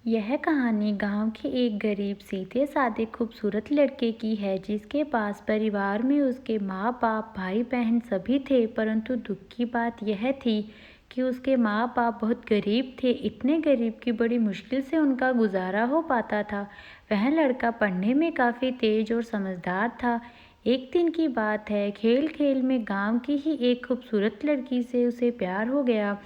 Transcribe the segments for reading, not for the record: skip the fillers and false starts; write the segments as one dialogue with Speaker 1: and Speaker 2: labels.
Speaker 1: यह कहानी गांव के एक गरीब सीधे साधे खूबसूरत लड़के की है जिसके पास परिवार में उसके माँ बाप भाई बहन सभी थे। परंतु दुख की बात यह थी कि उसके माँ बाप बहुत गरीब थे, इतने गरीब कि बड़ी मुश्किल से उनका गुजारा हो पाता था। वह लड़का पढ़ने में काफ़ी तेज और समझदार था। एक दिन की बात है, खेल खेल में गांव की ही एक खूबसूरत लड़की से उसे प्यार हो गया।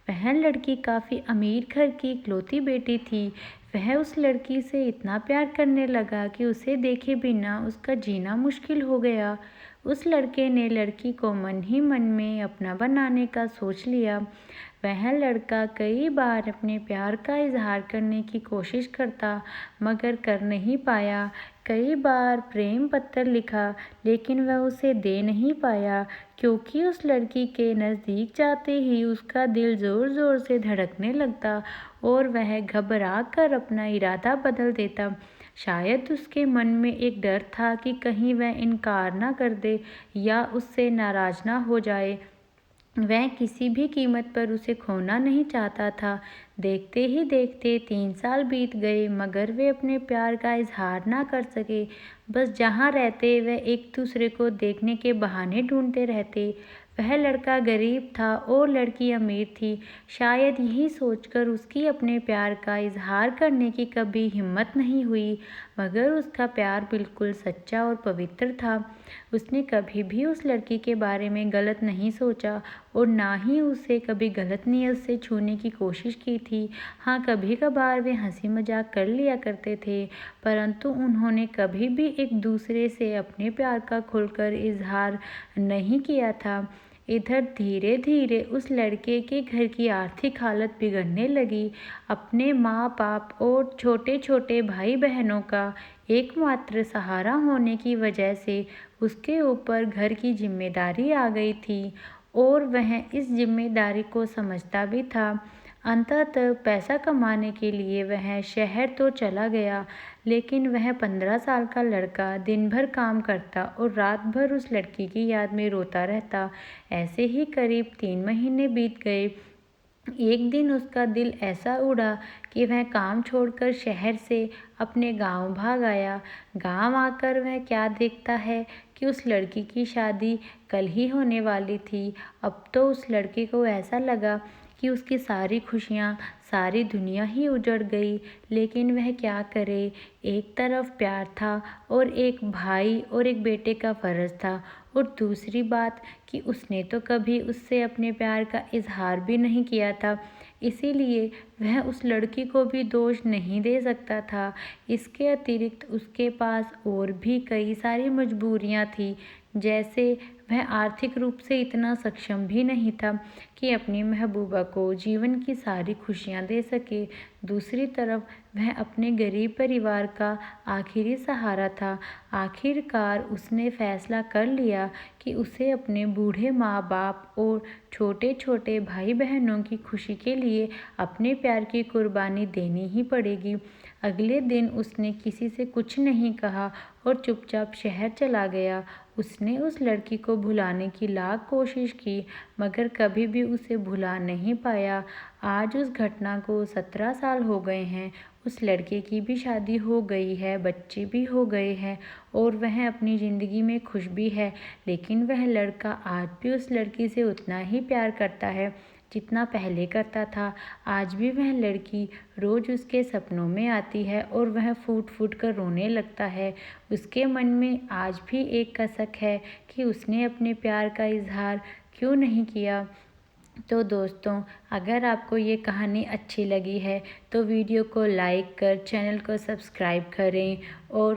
Speaker 1: वह लड़की काफ़ी अमीर घर की इकलौती बेटी थी। वह उस लड़की से इतना प्यार करने लगा कि उसे देखे बिना उसका जीना मुश्किल हो गया। उस लड़के ने लड़की को मन ही मन में अपना बनाने का सोच लिया। वह लड़का कई बार अपने प्यार का इजहार करने की कोशिश करता मगर कर नहीं पाया। कई बार प्रेम पत्र लिखा लेकिन वह उसे दे नहीं पाया, क्योंकि उस लड़की के नज़दीक जाते ही उसका दिल ज़ोर ज़ोर से धड़कने लगता और वह घबरा कर अपना इरादा बदल देता। शायद उसके मन में एक डर था कि कहीं वह इनकार ना कर दे या उससे नाराज़ ना हो जाए। वह किसी भी कीमत पर उसे खोना नहीं चाहता था। देखते ही देखते 3 साल बीत गए मगर वे अपने प्यार का इजहार ना कर सके। बस जहाँ रहते वह एक दूसरे को देखने के बहाने ढूंढते रहते। वह लड़का गरीब था और लड़की अमीर थी। शायद यही सोचकर उसकी अपने प्यार का इजहार करने की कभी हिम्मत नहीं हुई, मगर उसका प्यार बिल्कुल सच्चा और पवित्र था। उसने कभी भी उस लड़की के बारे में गलत नहीं सोचा और ना ही उसे कभी गलत नीयत से छूने की कोशिश की थी। हाँ, कभी कभार वे हंसी मजाक कर लिया करते थे, परंतु उन्होंने कभी भी एक दूसरे से अपने प्यार का खुलकर इजहार नहीं किया था। इधर धीरे धीरे उस लड़के के घर की आर्थिक हालत बिगड़ने लगी। अपने माँ बाप और छोटे छोटे भाई बहनों का एकमात्र सहारा होने की वजह से उसके ऊपर घर की जिम्मेदारी आ गई थी और वह इस जिम्मेदारी को समझता भी था। अंततः पैसा कमाने के लिए वह शहर तो चला गया, लेकिन वह 15 साल का लड़का दिन भर काम करता और रात भर उस लड़की की याद में रोता रहता। ऐसे ही करीब 3 महीने बीत गए। एक दिन उसका दिल ऐसा उड़ा कि वह काम छोड़कर शहर से अपने गांव भाग आया। गांव आकर वह क्या देखता है कि उस लड़की की शादी कल ही होने वाली थी। अब तो उस लड़के को ऐसा लगा कि उसकी सारी खुशियाँ, सारी दुनिया ही उजड़ गई, लेकिन वह क्या करे। एक तरफ प्यार था और एक भाई और एक बेटे का फ़र्ज़ था, और दूसरी बात कि उसने तो कभी उससे अपने प्यार का इजहार भी नहीं किया था, इसीलिए वह उस लड़की को भी दोष नहीं दे सकता था। इसके अतिरिक्त उसके पास और भी कई सारी मजबूरियां थी, जैसे वह आर्थिक रूप से इतना सक्षम भी नहीं था कि अपनी महबूबा को जीवन की सारी खुशियां दे सके। दूसरी तरफ वह अपने गरीब परिवार का आखिरी सहारा था। आखिरकार उसने फैसला कर लिया कि उसे अपने बूढ़े माँ बाप और छोटे छोटे भाई बहनों की खुशी के लिए अपने प्यार की कुर्बानी देनी ही पड़ेगी। अगले दिन उसने किसी से कुछ नहीं कहा और चुपचाप शहर चला गया। उसने उस लड़की को भुलाने की लाख कोशिश की मगर कभी भी उसे भुला नहीं पाया। आज उस घटना को 17 साल हो गए हैं। उस लड़के की भी शादी हो गई है, बच्चे भी हो गए हैं और वह अपनी ज़िंदगी में खुश भी है। लेकिन वह लड़का आज भी उस लड़की से उतना ही प्यार करता है जितना पहले करता था। आज भी वह लड़की रोज़ उसके सपनों में आती है और वह फूट फूट कर रोने लगता है। उसके मन में आज भी एक कसक है कि उसने अपने प्यार का इजहार क्यों नहीं किया। तो दोस्तों, अगर आपको ये कहानी अच्छी लगी है तो वीडियो को लाइक कर चैनल को सब्सक्राइब करें और